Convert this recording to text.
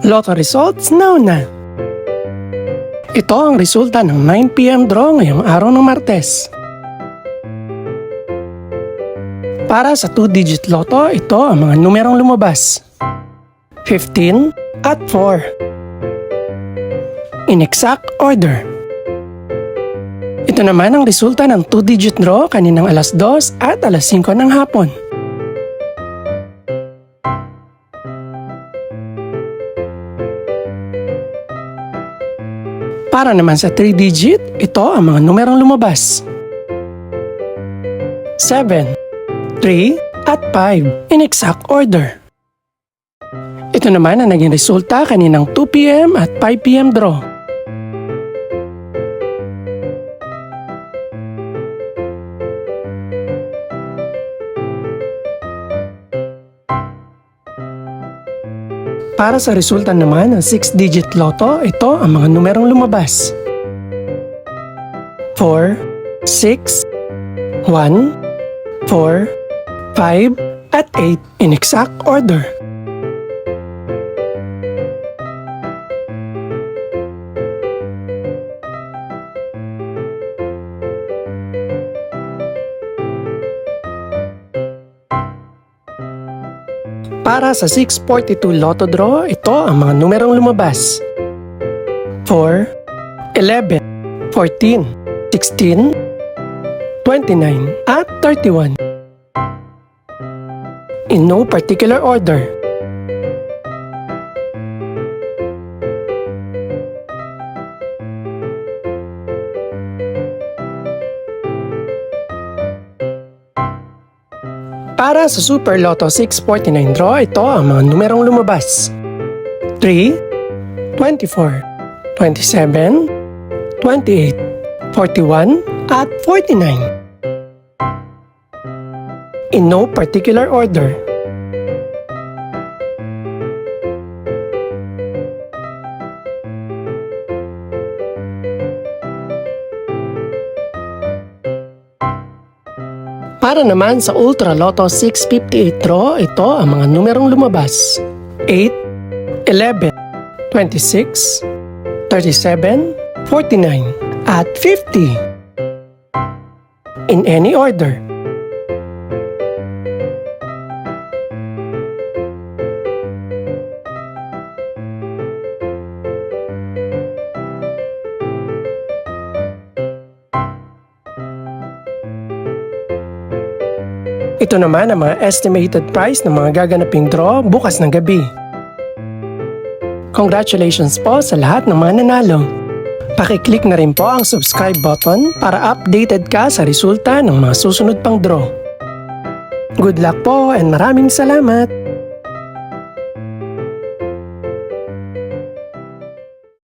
Lotto results now na! Ito ang resulta ng 9 PM draw ngayong araw ng Martes. Para sa 2-digit lotto, ito ang mga numerong lumabas. 15 at 4. In exact order. Ito naman ang resulta ng 2-digit draw kaninang alas 2 at alas 5 ng hapon. Para naman sa 3-digit, ito ang mga numerong lumabas. 7, 3, at 5 in exact order. Ito naman ang naging resulta kaninang 2 PM at 5 PM draw. Para sa resulta naman ng 6-digit lotto, ito ang mga numerong lumabas. 4, 6, 1, 4, 5, at 8 in exact order. Para sa 642 Lotto Draw, ito ang mga numerong lumabas. 4, 11, 14, 16, 29, at 31. In no particular order. Para sa Super Lotto 649 draw, ito ang mga numerong lumabas. 3, 24, 27, 28, 41, at 49. In no particular order. Para naman sa Ultra Lotto 658 draw, ito ang mga numerong lumabas. 8, 11, 26, 37, 49, at 50. In any order. Ito naman ang mga estimated price ng mga gaganaping draw bukas ng gabi. Congratulations po sa lahat ng mga nanalo. Pakiclick na rin po ang subscribe button para updated ka sa resulta ng mga susunod pang draw. Good luck po and maraming salamat!